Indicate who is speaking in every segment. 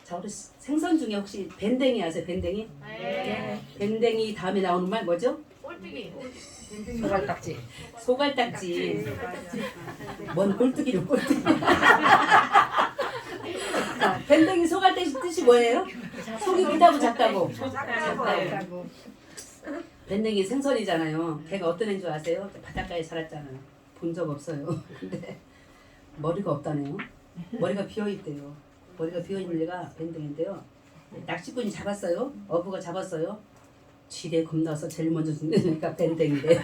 Speaker 1: 자, 우리 생선 중에 혹시 밴댕이 아세요? 밴댕이?
Speaker 2: 네.
Speaker 1: 밴댕이 다음에 나오는 말 뭐죠?
Speaker 2: 꼴뚜기.
Speaker 3: 소갈딱지.
Speaker 1: 소갈딱지. 뭔 꼴뚜기를 꼴뚜기. 자, 밴댕이 소갈딱지 뜻이 뭐예요? 속이 크다고 작다고. 작다고. 밴댕이 생선이잖아요. 걔가 어떤 애인 줄 아세요? 바닷가에 살았잖아요. 본 적 없어요. 근데 머리가 없다네요. 머리가 비어있대요. 머리가 비어있는 애가 밴댕인데요. 낚시꾼이 잡았어요. 어부가 잡았어요. 쥐대 겁나서 제일 먼저 죽는 애가 밴댕이래요.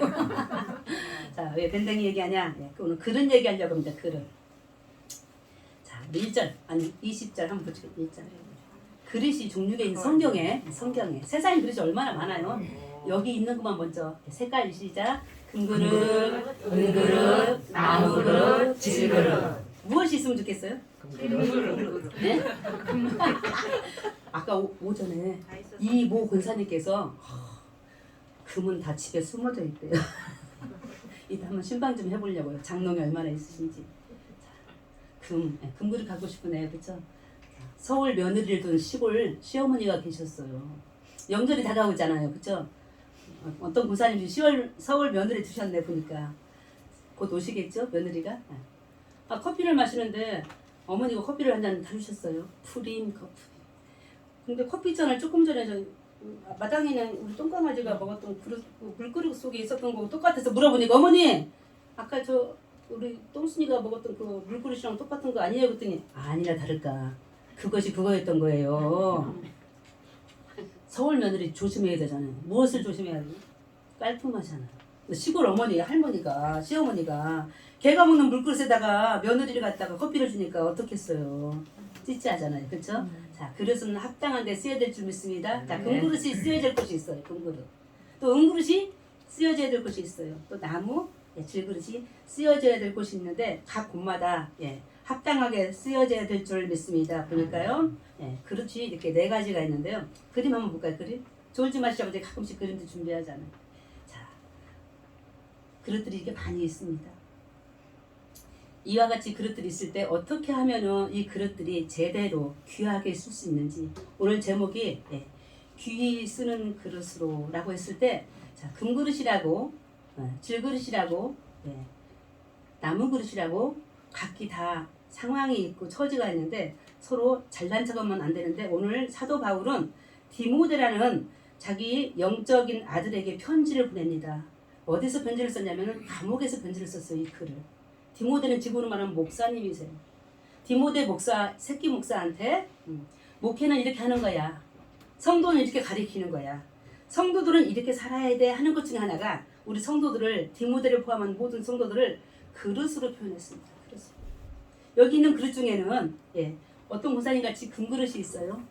Speaker 1: 자, 왜 밴댕이 얘기하냐? 오늘 그릇 얘기하려고 합니다. 그릇. 자, 1절 아니 20절 한번 보시죠. 1절. 그릇이 종류가 있는 성경에 세상에 그릇이 얼마나 많아요. 여기 있는 것만 먼저 색깔 시작. 금그릇, 은그릇, 나무그릇, 질그릇. 무엇이 있으면 좋겠어요? 네? 아까 오전에 이모 권사님께서 금은 다 집에 숨어져 있대요. 이따 한번 신방 좀 해보려고요. 장롱이 얼마나 있으신지. 금그릇 갖고 싶으네요. 그쵸? 서울 며느리를 둔 시골 시어머니가 계셨어요. 명절이 다가오잖아요. 그쵸? 어떤 고사님이 서울 며느리 두셨네 보니까. 곧 오시겠죠? 며느리가? 커피를 마시는데 어머니가 커피를 한 잔 타주셨어요. 프림 커피. 근데 커피잔을 조금 전에 마당에는 우리 똥강아지가 먹었던 물그릇 속에 있었던 거 똑같아서 물어보니까 어머니 아까 우리 똥순이가 먹었던 그 물그릇이랑 똑같은 거 아니에요? 그랬더니 아니나 다를까 그것이 그거였던 거예요. 서울 며느리 조심해야 되잖아요. 무엇을 조심해야 돼요? 깔끔하잖아요. 시골 어머니, 할머니가, 시어머니가 걔가 먹는 물그릇에다가 며느리를 갖다가 커피를 주니까 어떻겠어요? 찌찌하잖아요. 그렇죠? 자, 그릇은 합당한 데 쓰여야 될 줄 믿습니다. 자, 금그릇이 쓰여야 될 곳이 있어요. 금그릇. 또 은그릇이 쓰여져야 될 곳이 있어요. 또 나무, 질그릇이 쓰여져야 될 곳이 있는데 각 곳마다 합당하게 쓰여져야 될 줄 믿습니다. 보니까요. 그릇이 이렇게 4가지가 있는데요. 그림 한번 볼까요? 그림? 졸지 마시라고 이제 가끔씩 그림도 준비하잖아요. 자, 그릇들이 이렇게 많이 있습니다. 이와 같이 그릇들이 있을 때 어떻게 하면은 이 그릇들이 제대로 귀하게 쓸 수 있는지 오늘 제목이 귀히 쓰는 그릇으로 라고 했을 때 자, 금그릇이라고 질그릇이라고 나무그릇이라고 각기 다 상황이 있고 처지가 있는데 서로 잘난 척하면 안 되는데 오늘 사도 바울은 디모데라는 자기 영적인 아들에게 편지를 보냅니다. 어디서 편지를 썼냐면 감옥에서 편지를 썼어요. 이 글을. 디모데는 지금으로 말하면 목사님이세요. 디모데 목사, 새끼 목사한테 목회는 이렇게 하는 거야. 성도는 이렇게 가리키는 거야. 성도들은 이렇게 살아야 돼 하는 것 중에 하나가 우리 성도들을 디모데를 포함한 모든 성도들을 그릇으로 표현했습니다. 그릇으로. 여기 있는 그릇 중에는 어떤 권사님 같이 금그릇이 있어요.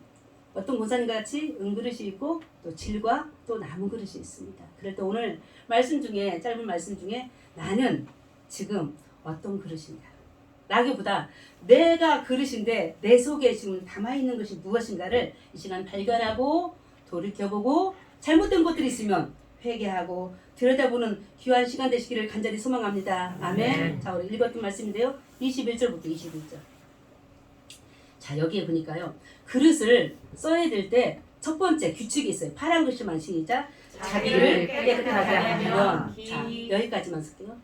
Speaker 1: 어떤 권사님 같이 은그릇이 있고 또 질과 또 나무 그릇이 있습니다. 그럴 때 오늘 말씀 중에 짧은 말씀 중에 나는 지금 어떤 그릇인가 라기보다 내가 그릇인데 내 속에 지금 담아있는 것이 무엇인가를 이 시간 발견하고 돌이켜보고 잘못된 것들이 있으면 회개하고 들여다보는 귀한 시간 되시기를 간절히 소망합니다. 아멘. 자, 우리 읽었던 말씀인데요. 21절부터 21절. 자, 여기에 보니까요. 그릇을 써야 될 때 첫 번째 규칙이 있어요. 파란 글씨만 시작. 자기를 깨끗하게 하면. 자, 여기까지만 쓸게요.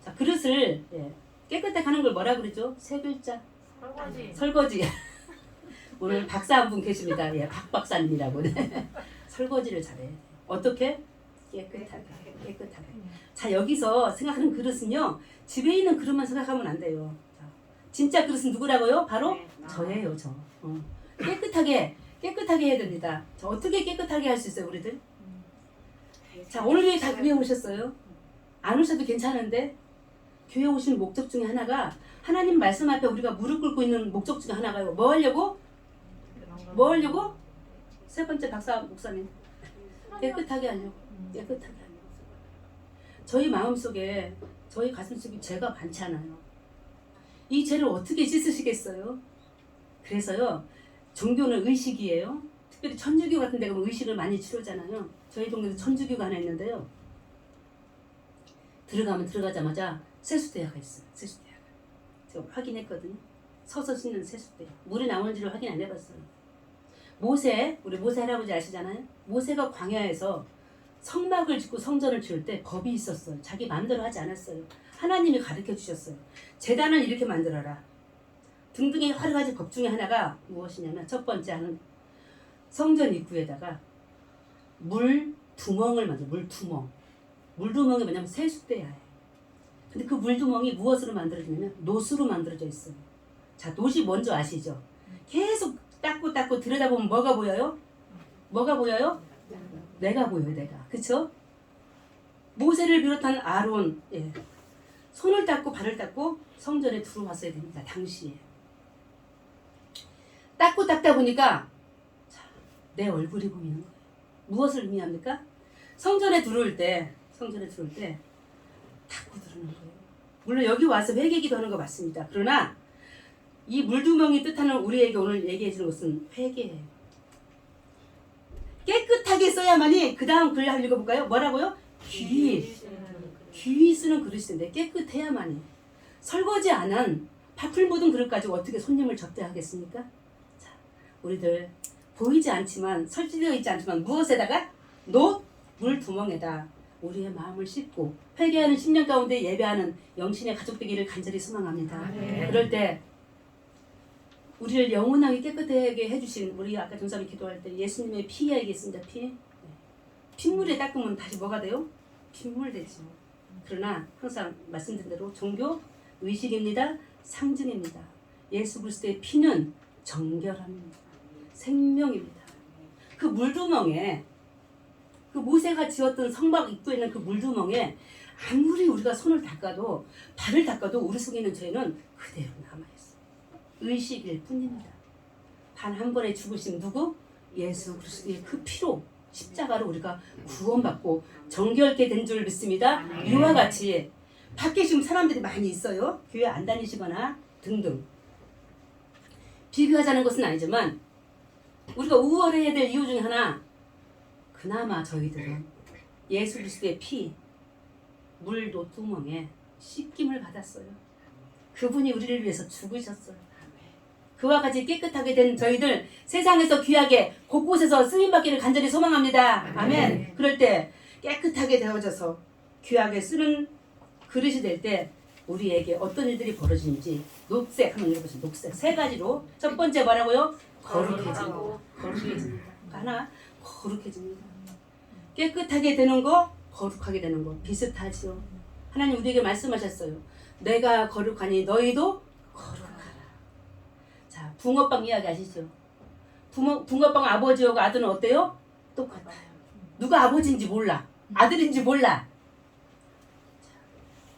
Speaker 1: 자, 그릇을 깨끗하게 하는 걸 뭐라 그러죠? 3글자. 설거지. 오늘 박사 한 분 계십니다. 박 박사님이라고. 설거지를 잘해. 어떻게? 깨끗하게. 자, 여기서 생각하는 그릇은요. 집에 있는 그릇만 생각하면 안 돼요. 자, 진짜 그릇은 누구라고요? 바로 저예요. 저. 깨끗하게 해야 됩니다. 자, 어떻게 깨끗하게 할 수 있어요, 우리들? 자, 오늘 왜 다 교회 오셨어요? 안 오셔도 괜찮은데 교회 오신 목적 중에 하나가 하나님 말씀 앞에 우리가 무릎 꿇고 있는 목적 중에 하나가요. 뭐 하려고? 세 번째 박사 목사님. 깨끗하게 하려고. 저희 마음속에 저희 가슴속에 죄가 많잖아요. 이 죄를 어떻게 씻으시겠어요? 그래서요. 종교는 의식이에요. 특별히 천주교 같은 데 가면 의식을 많이 치르잖아요. 저희 동네도 천주교가 하나 있는데요. 들어가자마자 세수대야가 있어요. 세수대야가. 제가 확인했거든요. 서서 씻는 세숫대. 물이 나오는지를 확인 안 해봤어요. 우리 모세 할아버지 아시잖아요? 모세가 광야에서 성막을 짓고 성전을 지을 때 법이 있었어요. 자기 마음대로 하지 않았어요. 하나님이 가르쳐 주셨어요. 제단을 이렇게 만들어라. 등등의 여러 가지 법 중에 하나가 무엇이냐면 첫 번째 하는 성전 입구에다가 물두멍을 만들어. 물두멍. 물두멍이 뭐냐면 세숫대야예요. 근데 그 물두멍이 무엇으로 만들어지냐면 놋으로 만들어져 있어요. 자, 놋이 뭔지 아시죠? 계속 닦고 들여다보면 뭐가 보여요? 뭐가 보여요? 내가 보여요, 내가. 그쵸? 모세를 비롯한 아론, 예. 손을 닦고 발을 닦고 성전에 들어왔어야 됩니다. 당시에. 닦고 닦다 보니까 자, 내 얼굴이 보이는 거예요. 무엇을 의미합니까? 성전에 들어올 때 닦고 들어오는 거예요. 물론 여기 와서 회개기도 하는 거 맞습니다. 그러나 이 물두멍이 뜻하는 우리에게 오늘 얘기해 주는 것은 회개예요. 깨끗하게 써야만이 그 다음 글 한번 읽어볼까요? 뭐라고요? 귀 쓰는 그릇인데 깨끗해야만이. 설거지 안 한 밥풀 묻은 그릇 가지고 어떻게 손님을 접대하겠습니까? 자, 우리들 보이지 않지만 설치되어 있지 않지만 무엇에다가? 놋 물두멍에다 우리의 마음을 씻고 회개하는 10년 가운데 예배하는 영신의 가족 되기를 간절히 소망합니다. 그럴 때 우리를 영원하게 깨끗하게 해주신 우리 아까 전사님 기도할 때 예수님의 피가 이겠습니다. 피. 핏물에 닦으면 다시 뭐가 돼요? 핏물 되죠. 그러나 항상 말씀드린 대로 종교 의식입니다. 상징입니다. 예수 그리스도의 피는 정결합니다. 생명입니다. 그 물두멍에 그 모세가 지었던 성막 입구에 있는 그 물두멍에 아무리 우리가 손을 닦아도 발을 닦아도 우리 속에 있는 죄는 그대로 남아있어요. 의식일 뿐입니다. 단 한 번에 죽으신 누구? 예수 그리스도의 그 피로 십자가로 우리가 구원받고 정결케 된 줄 믿습니다. 이와 같이 밖에 지금 사람들이 많이 있어요. 교회 안 다니시거나 등등. 비교하자는 것은 아니지만 우리가 우월해야 될 이유 중에 하나, 그나마 저희들은 예수 그리스도의 피, 물 노뚜멍에 씻김을 받았어요. 그분이 우리를 위해서 죽으셨어요. 그와 같이 깨끗하게 된 저희들 세상에서 귀하게 곳곳에서 쓰임받기를 간절히 소망합니다. 아멘. 그럴 때 깨끗하게 되어져서 귀하게 쓰는 그릇이 될 때 우리에게 어떤 일들이 벌어지는지 녹색 한번 읽어보시죠. 녹색 세 가지로. 첫 번째 뭐라고요? 거룩해집니다. 거룩해집니다. 하나, 거룩해집니다. 깨끗하게 되는 거, 거룩하게 되는 거 비슷하지요. 하나님 우리에게 말씀하셨어요. 내가 거룩하니 너희도 거룩하라. 자, 붕어빵 이야기 아시죠? 붕어빵 아버지하고 아들은 어때요? 똑같아요. 누가 아버지인지 몰라. 아들인지 몰라.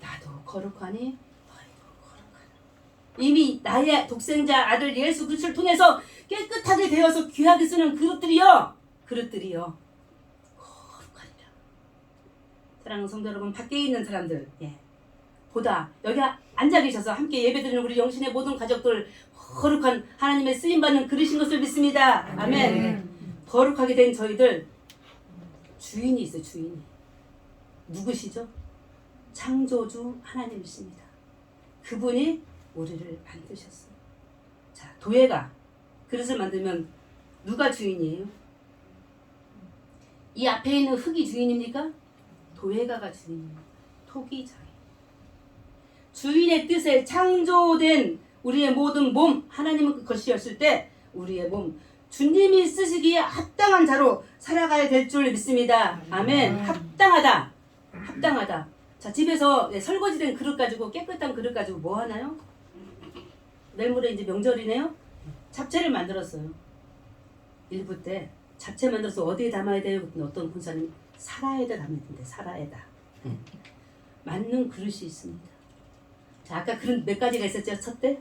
Speaker 1: 나도 거룩하니 너희도 거룩하라. 이미 나의 독생자 아들 예수 그리스도를 통해서 깨끗하게 되어서 귀하게 쓰는 그릇들이요. 거룩하리라. 사랑하는 성도 여러분, 밖에 있는 사람들, 보다 여기 앉아 계셔서 함께 예배드리는 우리 영신의 모든 가족들 거룩한 하나님의 쓰임받는 그릇인 것을 믿습니다. 아멘. 거룩하게 된 저희들 주인이 있어요. 주인이. 누구시죠? 창조주 하나님이십니다. 그분이 우리를 만드셨어요. 자, 도예가 그릇을 만들면 누가 주인이에요? 이 앞에 있는 흙이 주인입니까? 도예가가 주인입니다. 토기장이. 주인의 뜻에 창조된 우리의 모든 몸, 하나님은 그것이었을 때 우리의 몸, 주님이 쓰시기에 합당한 자로 살아가야 될 줄 믿습니다. 아멘. 합당하다. 합당하다. 자, 집에서 설거지된 그릇 가지고 깨끗한 그릇 가지고 뭐 하나요? 내일 모레 이제 명절이네요. 잡채를 만들었어요. 일부 때 잡채 만들어서 어디에 담아야 돼요? 그랬더니 어떤 군사님 사라에다 담는데 사라에다. 맞는 그릇이 있습니다. 자, 아까 그릇 몇 가지가 있었죠? 첫째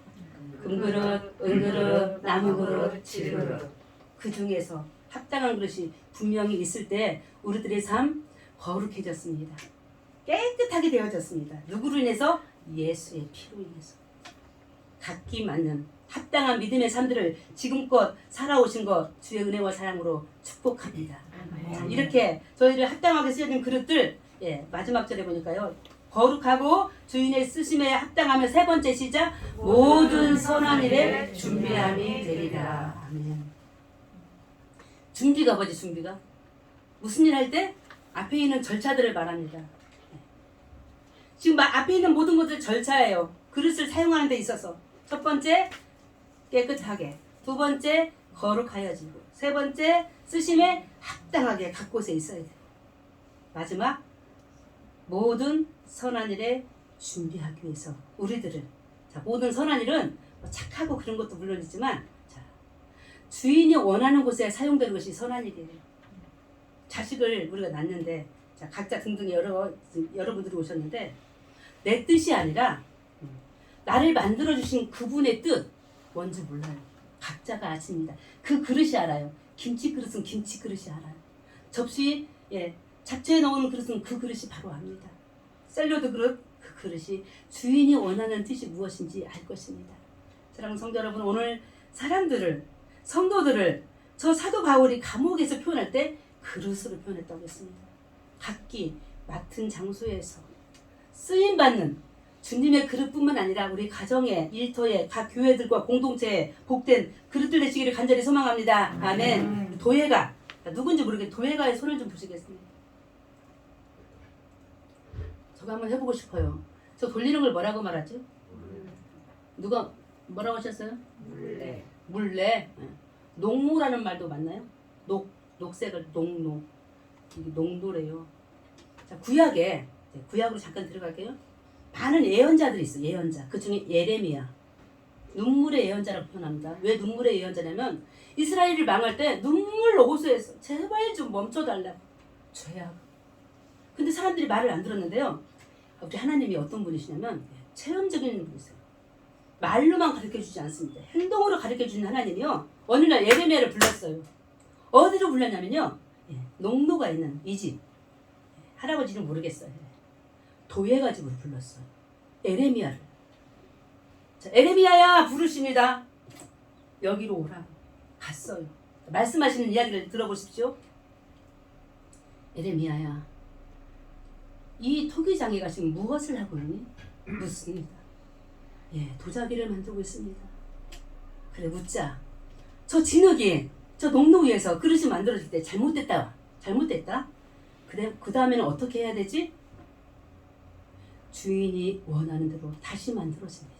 Speaker 1: 금그릇, 은그릇, 나무그릇, 질그릇. 그 중에서 합당한 그릇이 분명히 있을 때 우리들의 삶 거룩해졌습니다. 깨끗하게 되어졌습니다. 누구로 인해서? 예수의 피로 인해서. 각기 맞는 합당한 믿음의 삶들을 지금껏 살아오신 것 주의 은혜와 사랑으로 축복합니다. 자, 이렇게 저희를 합당하게 쓰여진 그릇들, 마지막 절에 보니까요. 거룩하고 주인의 쓰심에 합당하며 세 번째 시작 모든 선한 일에 준비함이 되리라. 아멘. 준비가 뭐지? 준비가 무슨 일 할 때 앞에 있는 절차들을 말합니다. 지금 앞에 있는 모든 것들 절차예요. 그릇을 사용하는 데 있어서 첫 번째 깨끗하게, 두 번째 거룩하여지고, 세 번째 쓰심에 합당하게 각 곳에 있어야 돼. 마지막 모든 선한 일에 준비하기 위해서 우리들은 모든 선한 일은 착하고 그런 것도 물론이지만 주인이 원하는 곳에 사용되는 것이 선한 일이에요. 자식을 우리가 낳는데 각자 등등의 여러분들이 오셨는데 내 뜻이 아니라 나를 만들어주신 그분의 뜻 뭔지 몰라요. 각자가 아십니다. 그 그릇이 알아요. 김치 그릇은 김치 그릇이 알아요. 접시 잡채에 넣은 그릇은 그 그릇이 바로 압니다. 샐러드 그릇 그 그릇이 주인이 원하는 뜻이 무엇인지 알 것입니다. 사랑하는 성도 여러분, 오늘 사람들을 성도들을 저 사도 바울이 감옥에서 표현할 때 그릇으로 표현했다고 했습니다. 각기 맡은 장소에서 쓰임받는 주님의 그릇뿐만 아니라 우리 가정에, 일터에, 각 교회들과 공동체에 복된 그릇들 되시기를 간절히 소망합니다. 아멘. 도예가 누군지 모르겠는데 도예가의 손을 좀 보시겠습니다. 저거 한번 해보고 싶어요. 저 돌리는 걸 뭐라고 말하죠? 누가 뭐라고 하셨어요?
Speaker 3: 물레.
Speaker 1: 물레. 농모라는 말도 맞나요? 녹색을 농노. 이게 농도래요. 자, 구약으로 잠깐 들어갈게요. 많은 예언자들이 있어요. 예언자. 그 중에 예레미야. 눈물의 예언자라고 표현합니다. 왜 눈물의 예언자냐면 이스라엘을 망할 때 눈물로 호소했어. 제발 좀 멈춰달라고. 죄악. 근데 사람들이 말을 안 들었는데요. 우리 하나님이 어떤 분이시냐면 체험적인 분이세요. 말로만 가르쳐주지 않습니다. 행동으로 가르쳐주는 하나님이요. 어느 날 예레미야를 불렀어요. 어디로 불렀냐면요. 농노가 있는 이 집. 할아버지는 모르겠어요. 도예가 집으로 불렀어요. 에레미야를. 자, 에레미야야 부르십니다. 여기로 오라. 갔어요. 말씀하시는 이야기를 들어보십시오. 에레미야야, 이 토기장애가 지금 무엇을 하고 있니? 묻습니다. 도자기를 만들고 있습니다. 그래, 묻자. 저 진흙이 저 농로 위에서 그릇이 만들어질 때 잘못됐다. 그래, 그 다음에는 어떻게 해야 되지? 주인이 원하는 대로 다시 만들어집니다.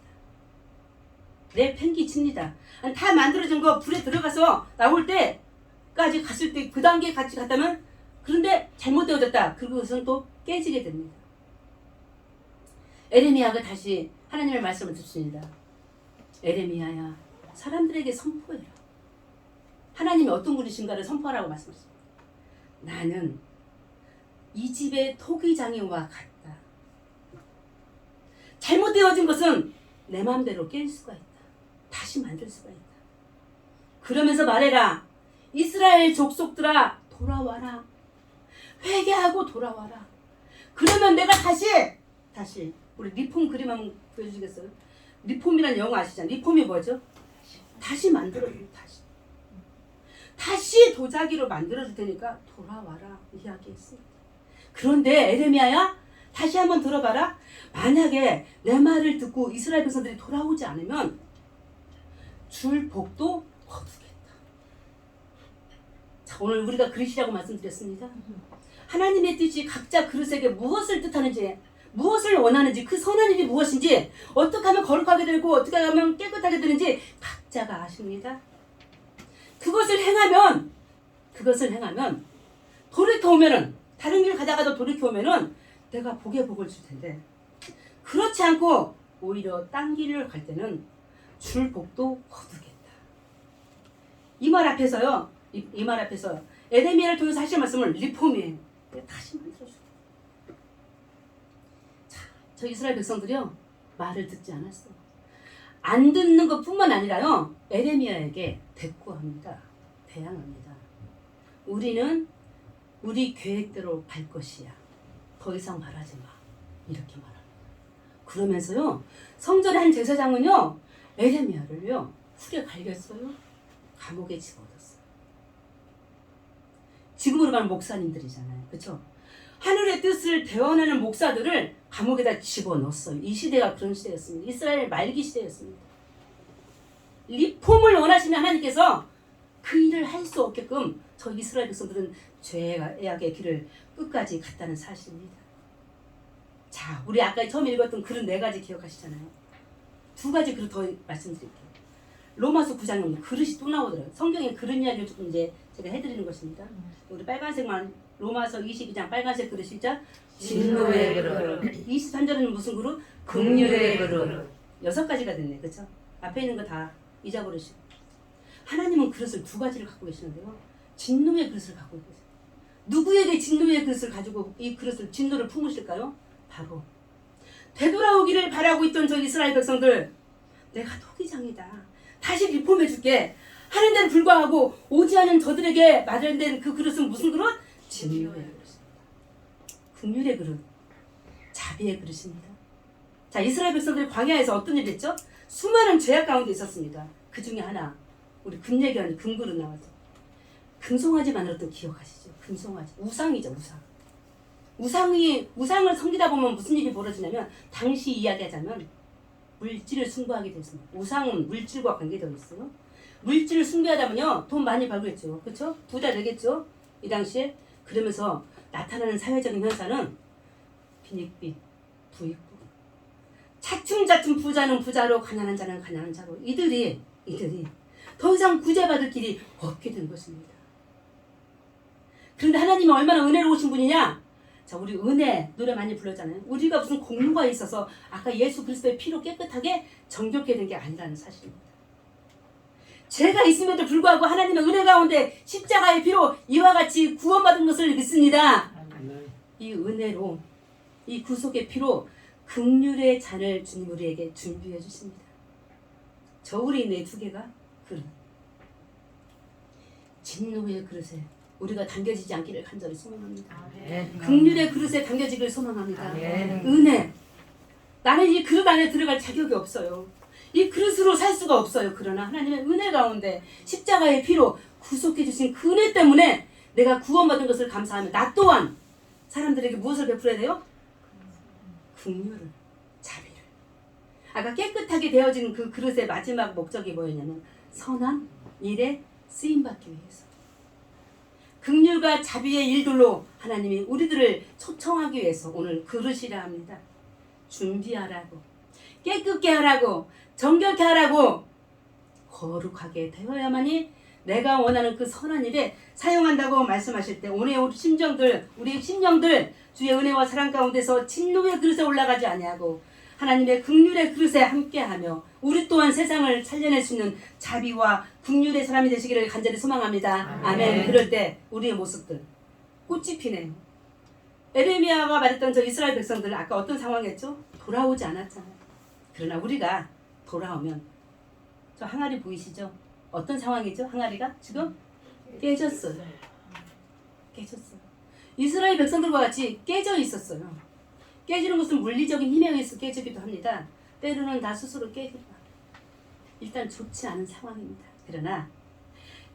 Speaker 1: 내 팽기칩니다. 다 만들어진 거 불에 들어가서 나올 때까지 갔을 때 그 단계 같이 갔다면 그런데 잘못되어졌다. 그것은 또 깨지게 됩니다. 에레미야가 다시 하나님의 말씀을 듣습니다. 에레미야야, 사람들에게 선포해라. 하나님이 어떤 분이신가를 선포하라고 말씀하십니다. 나는 이 집의 토기장애와 같다. 잘못되어진 것은 내 마음대로 깰 수가 있다. 다시 만들 수가 있다. 그러면서 말해라. 이스라엘 족속들아, 돌아와라. 회개하고 돌아와라. 그러면 내가 다시 우리 리폼 그림 한번 보여주시겠어요? 리폼이라는 영어 아시잖아요. 리폼이 뭐죠? 다시 만들어줄. 다시 도자기로 만들어줄 테니까 돌아와라 이야기했습니다. 그런데 에레미야야, 다시 한번 들어봐라. 만약에 내 말을 듣고 이스라엘 백성들이 돌아오지 않으면 줄 복도 거두겠다. 자, 오늘 우리가 그릇이라고 말씀드렸습니다. 하나님의 뜻이 각자 그릇에게 무엇을 뜻하는지, 무엇을 원하는지, 그 선한 일이 무엇인지, 어떻게 하면 거룩하게 되고 어떻게 하면 깨끗하게 되는지 각자가 아십니다. 그것을 행하면 돌이켜오면은, 다른 길 가다가도 돌이켜오면은 내가 복에 복을 줄 텐데, 그렇지 않고 오히려 딴 길을 갈 때는 줄 복도 거두겠다. 이 말 앞에서요, 이 말 앞에서 에레미야를 통해서 하실 말씀을 리폼이에요. 다시 만들어줘. 자, 저 이스라엘 백성들이요, 말을 듣지 않았어. 안 듣는 것뿐만 아니라요, 에레미야에게 대꾸합니다. 대항합니다. 우리는 우리 계획대로 갈 것이야. 더 이상 말하지 마. 이렇게 말합니다. 그러면서요, 성전의 한 제사장은요, 에레미야를요, 훌에 갈겼어요. 감옥에 집어넣었어요. 지금으로 가면 목사님들이잖아요. 그렇죠? 하늘의 뜻을 대언하는 목사들을 감옥에다 집어넣었어요. 이 시대가 그런 시대였습니다. 이스라엘 말기 시대였습니다. 리폼을 원하시는 하나님께서 그 일을 할 수 없게끔 저 이스라엘 백성들은 죄악의 길을 끝까지 갔다는 사실입니다. 자, 우리 아까 처음 읽었던 글은 4가지 기억하시잖아요. 2가지 글을 더 말씀드릴게요. 로마서 9장에 보면 그릇이 또 나오더라고요. 성경에 그릇 이야기를 조금 이제 제가 해드리는 것입니다. 우리 빨간색만 로마서 22장 빨간색 그릇 시작.
Speaker 3: 진노의 그릇.
Speaker 1: 23절에는 무슨 그릇?
Speaker 3: 긍휼의 그릇.
Speaker 1: 6가지가 됐네, 그렇죠? 앞에 있는 거 다 잊어버리시고. 하나님은 그릇을 2가지를 갖고 계시는데요. 진노의 그릇을 갖고 계세요. 누구에게 진노의 그릇을 가지고 이 그릇을 진노를 품으실까요? 바로 되돌아오기를 바라고 있던 저 이스라엘 백성들, 내가 토기장이다. 다시 리폼해줄게. 하는데도 불구하고 오지 않은 저들에게 마련된 그 그릇은 무슨 그릇? 진노의 그릇입니다. 긍휼의 그릇, 자비의 그릇입니다. 자, 이스라엘 백성들이 광야에서 어떤 일을 했죠? 수많은 죄악 가운데 있었습니다. 그 중에 하나, 우리 금예견 금그릇 나왔죠. 금송아지만으로도 기억하시죠? 금송아지, 우상이죠, 우상. 우상을 섬기다 보면 무슨 일이 벌어지냐면, 당시 이야기하자면 물질을 숭배하게 됐습니다. 우상은 물질과 관계되어 있어요. 물질을 숭배하다면요, 돈 많이 벌겠죠, 그렇죠? 부자 되겠죠, 이 당시에. 그러면서 나타나는 사회적인 현상은 빈익빈, 부익부. 차츰차츰 부자는 부자로, 가난한 자는 가난한 자로, 이들이 더 이상 구제받을 길이 없게 된 것입니다. 그런데 하나님이 얼마나 은혜로우신 분이냐? 자, 우리 은혜 노래 많이 불렀잖아요. 우리가 무슨 공로가 있어서 아까 예수 그리스도의 피로 깨끗하게 정결케 된 게 아니라는 사실입니다. 죄가 있음에도 불구하고 하나님의 은혜 가운데 십자가의 피로 이와 같이 구원받은 것을 믿습니다. 이 은혜로, 이 구속의 피로 긍휼의 잔을 주님 우리에게 준비해 주십니다. 저울이 있네, 2개가. 그릇. 진노의 그릇에 우리가 담겨지지 않기를 간절히 소망합니다. 긍휼의 그릇에 담겨지기를 소망합니다. 은혜. 나는 이 그릇 안에 들어갈 자격이 없어요. 이 그릇으로 살 수가 없어요. 그러나 하나님의 은혜 가운데 십자가의 피로 구속해 주신 그 은혜 때문에 내가 구원받은 것을 감사하며 나 또한 사람들에게 무엇을 베풀어야 돼요? 긍휼을, 자비를. 아까 깨끗하게 되어진 그 그릇의 마지막 목적이 뭐였냐면 선한 일에 쓰임받기 위해서. 긍휼과 자비의 일들로 하나님이 우리들을 초청하기 위해서 오늘 그릇이라 합니다. 준비하라고, 깨끗게 하라고, 정결케 하라고, 거룩하게 되어야만이 내가 원하는 그 선한 일에 사용한다고 말씀하실 때 오늘 우리 심령들 주의 은혜와 사랑 가운데서 진노의 그릇에 올라가지 아니하고 하나님의 긍휼의 그릇에 함께하며 우리 또한 세상을 살려낼 수 있는 자비와 긍휼의 사람이 되시기를 간절히 소망합니다. 아멘. 그럴 때 우리의 모습들 꽃이 피네요. 에레미야가 말했던 저 이스라엘 백성들 아까 어떤 상황이었죠? 돌아오지 않았잖아요. 그러나 우리가 돌아오면 저 항아리 보이시죠? 어떤 상황이죠? 항아리가 지금 깨졌어요. 이스라엘 백성들과 같이 깨져 있었어요. 깨지는 것은 물리적인 힘에 의해서 깨지기도 합니다. 때로는 나 스스로 깨지기도 합니다. 일단 좋지 않은 상황입니다. 그러나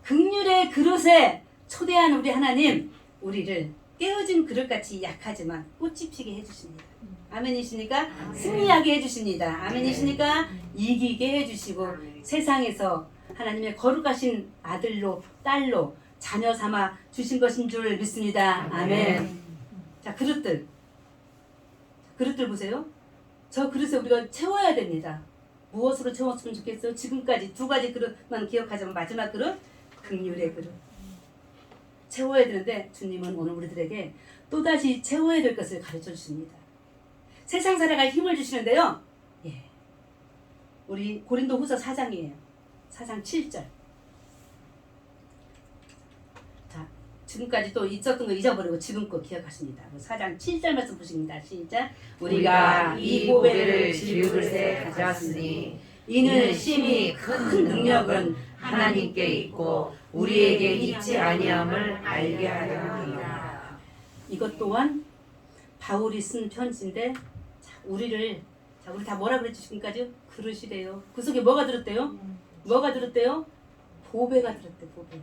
Speaker 1: 긍휼의 그릇에 초대한 우리 하나님, 우리를 깨어진 그릇같이 약하지만 꽃이 피게 해주십니다. 아멘이십니까? 승리하게 해주십니다. 아멘이십니까? 이기게 해주시고 세상에서 하나님의 거룩하신 아들로 딸로 자녀 삼아 주신 것인 줄 믿습니다. 아멘. 자, 그릇들 보세요. 저 그릇에 우리가 채워야 됩니다. 무엇으로 채웠으면 좋겠어요? 지금까지 2가지 그릇만 기억하자면 마지막 그릇, 긍휼의 그릇. 채워야 되는데 주님은 오늘 우리들에게 또다시 채워야 될 것을 가르쳐 주십니다. 세상 살아갈 힘을 주시는데요. 예. 우리 고린도후서 4장이에요. 4장 7절. 자, 지금까지 또 있었던 거 잊어버리고 지금 거 기억하십니다. 4장 7절 말씀 보십니다. 시작.
Speaker 3: 우리가 이 보배를 질그릇에 가져왔으니 이는 심히 큰 능력은 하나님께 있고 우리에게 있지 아니함을 알게 하려 함이라.
Speaker 1: 이것 또한 바울이 쓴 편지인데 우리 다 뭐라 그랬죠? 지금까지? 그릇이래요. 그 속에 뭐가 들었대요? 뭐가 들었대요? 보배가 들었대, 보배.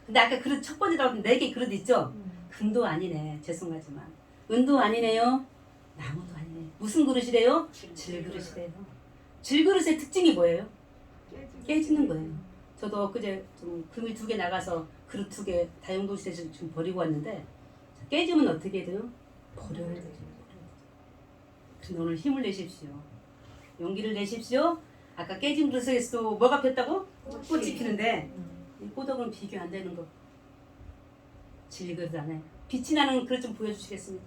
Speaker 1: 근데 아까 그릇 첫 번째 나왔던 4개 그릇 있죠? 금도 아니네, 죄송하지만. 은도 아니네요, 나무도 아니네. 무슨 그릇이래요? 질그릇이래요. 질그릇의 특징이 뭐예요? 깨지는 거예요. 저도 엊그제 좀 금이 2개 나가서 그릇 2개 다용도실에서 좀 버리고 왔는데 깨지면 어떻게 돼요? 버려야 되죠. 그래서 오늘 힘을 내십시오. 용기를 내십시오. 아까 깨진 그릇에서도 뭐가 폈다고? 꽃이 피는데 이 꽃하고는 비교 안 되는 거. 질그릇 안에 빛이 나는 그릇 좀 보여주시겠습니까?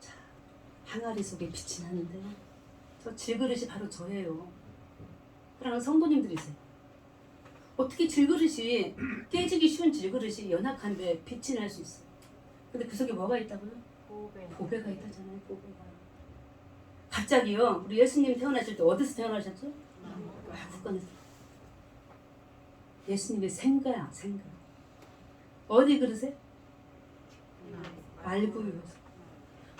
Speaker 1: 자, 항아리 속에 빛이 나는데요. 저 질그릇이 바로 저예요. 그러는 성도님들이세요. 어떻게 질그릇이 깨지기 쉬운 질그릇이 연약한데 빛이 날 수 있어요. 근데 그 속에 뭐가 있다고요? 보배가 있다잖아요. 보배가. 갑자기요. 우리 예수님 태어나실 때 어디서 태어나셨죠? 국간에서. 예수님의 생가야, 생가. 어디 그릇에? 말구유에서.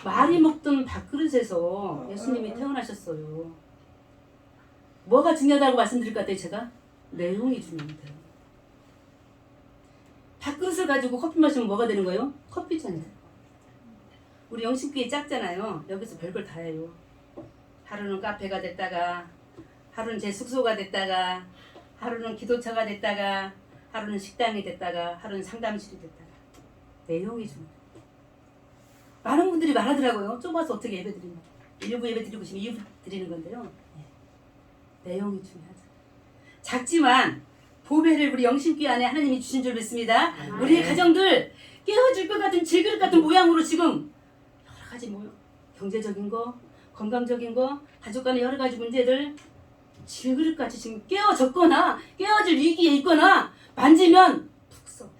Speaker 1: 말이 먹던 밥그릇에서 예수님이 태어나셨어요. 뭐가 중요하다고 말씀드릴 것 같아요, 제가? 내용이 중요해요. 밥그릇을 가지고 커피 마시면 뭐가 되는 거예요? 커피잔이에요. 우리 영신교회 작잖아요. 여기서 별걸 다 해요. 하루는 카페가 됐다가, 하루는 제 숙소가 됐다가, 하루는 기도처가 됐다가, 하루는 식당이 됐다가, 하루는 상담실이 됐다가. 내용이 중요해요. 많은 분들이 말하더라고요. 좁아서 어떻게 예배 드리냐. 일부 예배 드리고 싶으면 2부 드리는 건데요. 내용이 중요하죠. 작지만 보배를 우리 영신교회 안에 하나님이 주신 줄 믿습니다. 우리의 가정들 깨어질 것 같은 질그릇 같은 모양으로 지금 여러 가지 뭐 경제적인 거, 건강적인 거, 가족 간의 여러 가지 문제들 질그릇같이 지금 깨어졌거나 깨어질 위기에 있거나 만지면 푹 썩.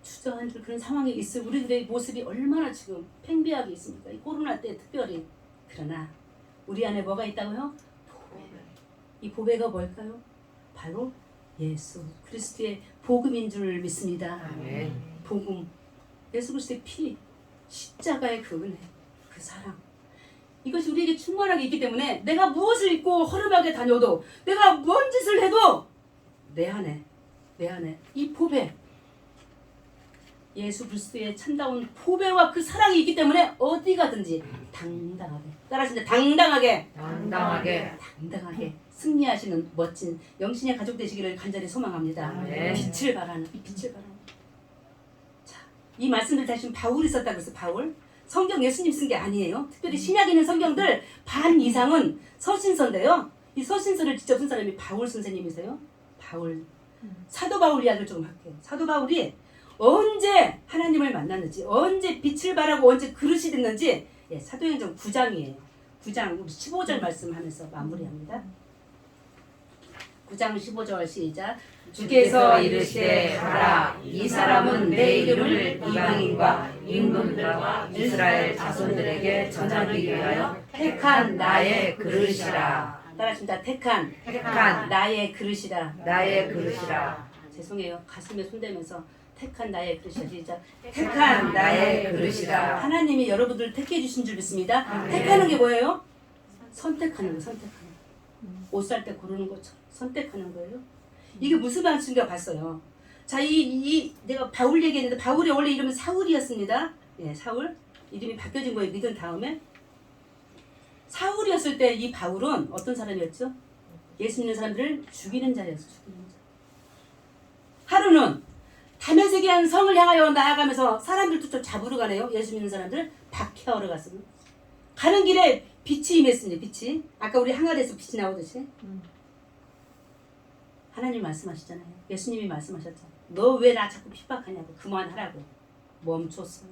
Speaker 1: 주저앉을 그런 상황에 있을 우리들의 모습이 얼마나 지금 팽배하게 있습니까? 이 코로나 때 특별히. 그러나 우리 안에 뭐가 있다고요? 보배. 이 보배가 뭘까요? 바로 예수 그리스도의 복음인 줄 믿습니다.
Speaker 3: 아멘.
Speaker 1: 복음. 예수 그리스도의 피, 십자가의 그 은혜, 그 사랑. 이것이 우리에게 충만하게 있기 때문에 내가 무엇을 입고 허름하게 다녀도 내가 뭔 짓을 해도 내 안에 이 보배, 예수 그리스도의 참다운 보배와 그 사랑이 있기 때문에 어디 가든지 당당하게, 따라하시면 당당하게 승리하시는 멋진 영신의 가족 되시기를 간절히 소망합니다.
Speaker 3: 네.
Speaker 1: 빛을 발하는 자, 이 말씀들 다시 바울이 썼다고 해서 바울 성경 예수님 쓴 게 아니에요. 특별히 신약에 있는 성경들 반 이상은 서신서인데요. 이 서신서를 직접 쓴 사람이 바울 선생님이세요. 바울. 사도 바울 이야기를 조금 할게요. 사도 바울이 언제 하나님을 만났는지, 언제 빛을 발하고 언제 그릇이 됐는지, 사도행전 9장이에요. 9장 우리 15절 말씀하면서 마무리합니다. 9장 15절 시작.
Speaker 3: 주께서 이르시되 가라. 이 사람은 내 이름을 이방인과 임금들과 이스라엘 자손들에게 전하기 위하여 택한 나의 그릇이라.
Speaker 1: 따라하십니다. 택한 나의 그릇이라.
Speaker 3: 나의 그릇이라.
Speaker 1: 죄송해요. 가슴에 손대면서 택한 나의 그릇이라. 시작.
Speaker 3: 택한 나의 그릇이라.
Speaker 1: 하나님이 여러분들을 택해 주신 줄 믿습니다. 택하는 게 뭐예요? 선택하는 거, 선택하는 거. 옷 살 때 고르는 것처럼 선택하는 거예요. 이게 무슨 말씀인가 봤어요. 자, 내가 바울 얘기했는데 바울의 원래 이름은 사울이었습니다. 사울. 이름이 바뀌어진 거예요. 믿은 다음에. 사울이었을 때 이 바울은 어떤 사람이었죠? 예수 믿는 사람들을 죽이는 자였어. 죽이는 자. 하루는 다메섹이라는 성을 향하여 나아가면서 사람들 쫓아 잡으러 가네요. 예수 믿는 사람들 박해하러 갔습니다. 가는 길에 빛이 임했습니다. 빛이. 아까 우리 항아리에서 빛이 나오듯이. 하나님 말씀하시잖아요. 예수님이 말씀하셨죠. 너 왜 나 자꾸 핍박하냐고. 그만하라고. 멈췄어요.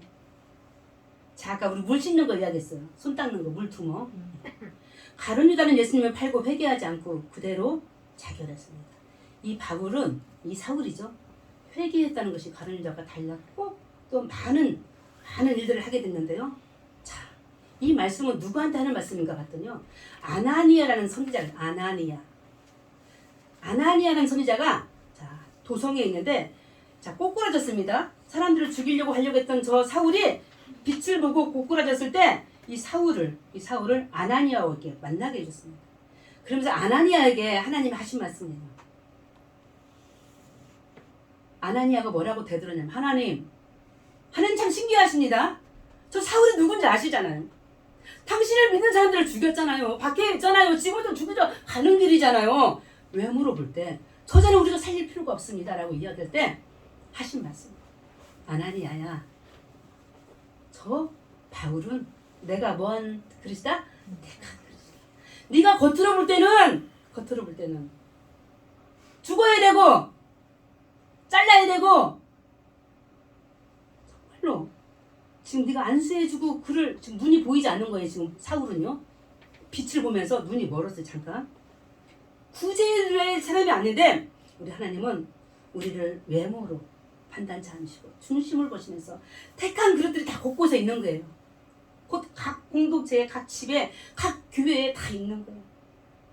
Speaker 1: 자, 아까 우리 물 씻는 거 이야기했어요. 손 닦는 거, 물투머. 가룟 유다는 예수님을 팔고 회개하지 않고 그대로 자결했습니다. 이 바울은, 이 사울이죠. 회개했다는 것이 가룟 유다가 달랐고 또 많은 일들을 하게 됐는데요. 자, 이 말씀은 누구한테 하는 말씀인가 봤더니요. 아나니아라는 선지자를, 아나니아라는 선지자가 자, 도성에 있는데 자, 꼬꾸라졌습니다. 사람들을 죽이려고 하려고 했던 저 사울이 빛을 보고 꼬꾸라졌을 때 이 사울을 아나니아와 이렇게 만나게 해줬습니다. 그러면서 아나니아에게 하나님이 하신 말씀이에요. 아나니아가 뭐라고 되들었냐면 하나님 참 신기하십니다. 저 사울이 누군지 아시잖아요. 당신을 믿는 사람들을 죽였잖아요. 밖에 있잖아요. 지금도 죽이러 가는 길이잖아요. 왜 물어볼 때 저자는 우리가 살릴 필요가 없습니다 라고 이야기할 때 하신 말씀, 아나니아야, 저 바울은 내가 뭐한 그릇이다? 택한 그릇이다. 네가 겉으로 볼 때는 죽어야 되고 잘라야 되고 정말로 지금 네가 안수해주고 그를 지금 눈이 보이지 않는 거예요. 지금 사울은요. 빛을 보면서 눈이 멀었어요. 잠깐. 구제될 사람이 아닌데 우리 하나님은 우리를 외모로 판단치 않으시고 중심을 보시면서 택한 그릇들이 다 곳곳에 있는 거예요. 곧 각 공동체에, 각 집에, 각 교회에 다 있는 거예요.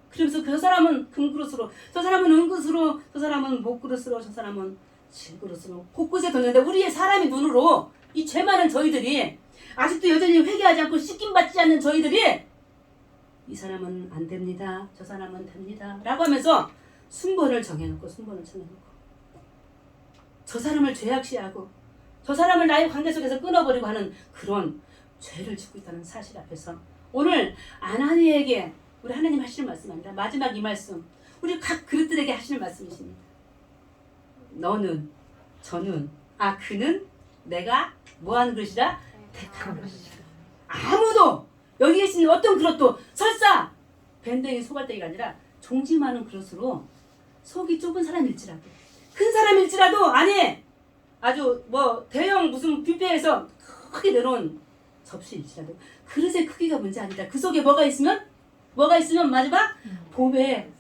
Speaker 1: 그러면서 그 사람은 금그릇으로, 저 사람은 은그릇으로, 저 사람은 목그릇으로, 저 사람은 질그릇으로 곳곳에 뒀는데 우리의 사람의 눈으로 이 죄 많은 저희들이 아직도 여전히 회개하지 않고 씻김받지 않는 저희들이 이 사람은 안 됩니다. 저 사람은 됩니다. 라고 하면서 순번을 정해놓고 순번을 정해놓고 저 사람을 죄악시하고 저 사람을 나의 관계 속에서 끊어버리고 하는 그런 죄를 짓고 있다는 사실 앞에서 오늘 아나니에게 우리 하나님 하시는 말씀 아니라 마지막 이 말씀 우리 각 그릇들에게 하시는 말씀이십니다. 너는, 저는, 그는 내가 뭐하는 그릇이라? 택한 그릇이라. 아무도 여기 계신 어떤 그릇도 설사 밴댕이 소갈대기가 아니라 종지 많은 그릇으로 속이 좁은 사람일지라도 큰 사람일지라도 아니 아주 뭐 대형 무슨 뷔페에서 크게 내놓은 접시일지라도 그릇의 크기가 문제 아니다. 그 속에 뭐가 있으면 마지막 보배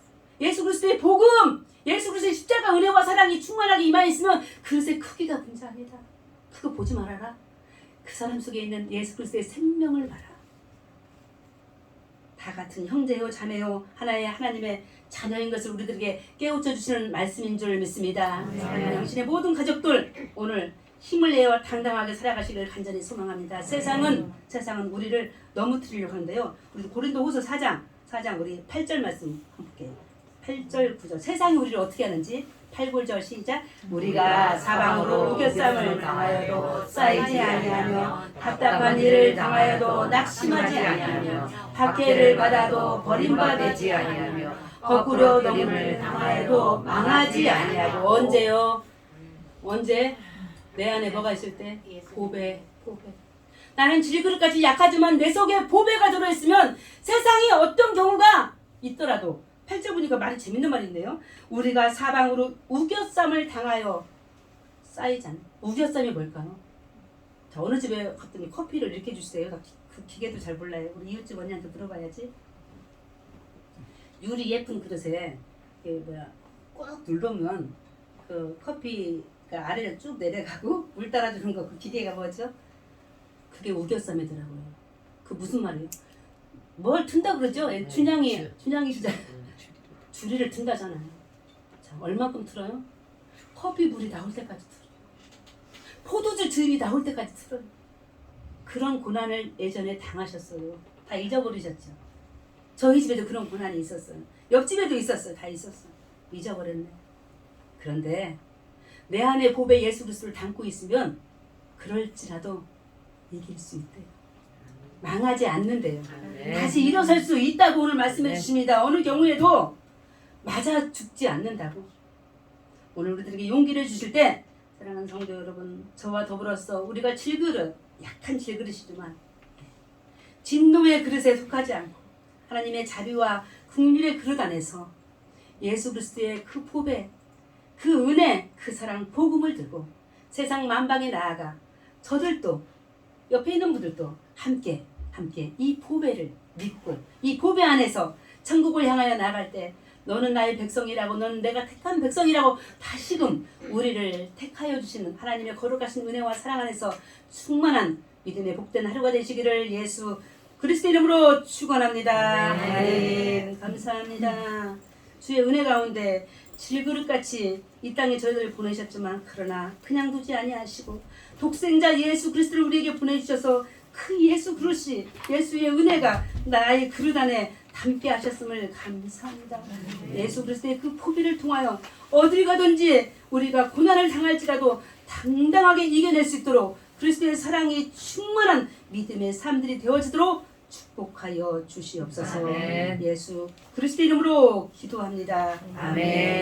Speaker 1: 예수 그리스도의 복음 예수 그리스도의 십자가 은혜와 사랑이 충만하게 임하에 있으면 그릇의 크기가 문제 아니다. 그거 보지 말아라. 그 사람 속에 있는 예수 그리스도의 생명을 봐라. 다 같은 형제요 자매요 하나의 하나님의 자녀인 것을 우리들에게 깨우쳐 주시는 말씀인 줄 믿습니다. 당신의 모든 가족들 오늘 힘을 내어 당당하게 살아가시길 간절히 소망합니다. 세상은 우리를 넘어뜨리려고 하는데요. 우리 고린도후서 4장 우리 8절 말씀 한번 볼게요. 8절 9절 세상이 우리를 어떻게 하는지 8, 9절 시작. 우리가 사방으로 우겨쌈을 당하여도 쌓이지 아니하며 답답한 일을 당하여도 낙심하지 아니하며 박해를 받아도 버림받지 아니하며 거꾸로 넘을 당하여도 망하지 아니하고 언제요? 언제? 내 안에 뭐가 있을 때? 보배. 나는 질그릇같이 약하지만 내 속에 보배가 들어있으면 세상에 어떤 경우가 있더라도 8절 보니까 말이 재밌는 말인데요. 우리가 사방으로 우겨쌈을 당하여 쌓이지 않는 우겨쌈이 뭘까요? 자, 어느 집에 갔더니 커피를 이렇게 주세요. 그 기계도 잘 몰라요. 우리 이웃집 언니한테 물어봐야지. 유리 예쁜 그릇에 꼭 누르면 그 커피가 아래로 쭉 내려가고 물 따라주는 거 그 기계가 뭐죠? 그게 우겨쌈이더라고요. 그 무슨 말이에요? 뭘 튼다 그러죠? 춘향이 주리를 튼다잖아요. 자, 얼마큼 틀어요? 커피 물이 나올 때까지 틀어요. 포도주 즙이 나올 때까지 틀어요. 그런 고난을 예전에 당하셨어요. 다 잊어버리셨죠. 저희 집에도 그런 고난이 있었어요. 옆집에도 있었어요. 다 있었어요. 잊어버렸네. 그런데 내 안에 보배 예수 그리스도를 담고 있으면 그럴지라도 이길 수 있대요. 망하지 않는데요. 다시 일어설 수 있다고 오늘 말씀해 주십니다. 어느 경우에도 맞아 죽지 않는다고. 오늘 우리들에게 용기를 주실 때 사랑하는 성도 여러분 저와 더불어서 우리가 질그릇 약한 질그릇이지만 진노의 그릇에 속하지 않고 하나님의 자비와 긍휼의 그릇 안에서 예수 그리스도의 그 보배 그 은혜 그 사랑 복음을 들고 세상 만방에 나아가 저들도 옆에 있는 분들도 함께 이 보배를 믿고 이 보배 안에서 천국을 향하여 나아갈 때 너는 나의 백성이라고 너는 내가 택한 백성이라고 다시금 우리를 택하여 주시는 하나님의 거룩하신 은혜와 사랑 안에서 충만한 믿음의 복된 하루가 되시기를 예수 그리스도 이름으로 축원합니다. 아멘. 감사합니다. 주의 은혜 가운데 질그릇같이 이 땅에 저희들을 보내셨지만 그러나 그냥 두지 아니하시고 독생자 예수 그리스도를 우리에게 보내주셔서 그 예수 그릇이 예수의 은혜가 나의 그릇 안에 담게 하셨음을 감사합니다. 예수 그리스도의 그 포기를 통하여 어딜 가든지 우리가 고난을 당할지라도 당당하게 이겨낼 수 있도록 그리스도의 사랑이 충만한 믿음의 삶들이 되어지도록 축복하여 주시옵소서.
Speaker 3: 아멘.
Speaker 1: 예수 그리스도 이름으로 기도합니다.
Speaker 3: 아멘.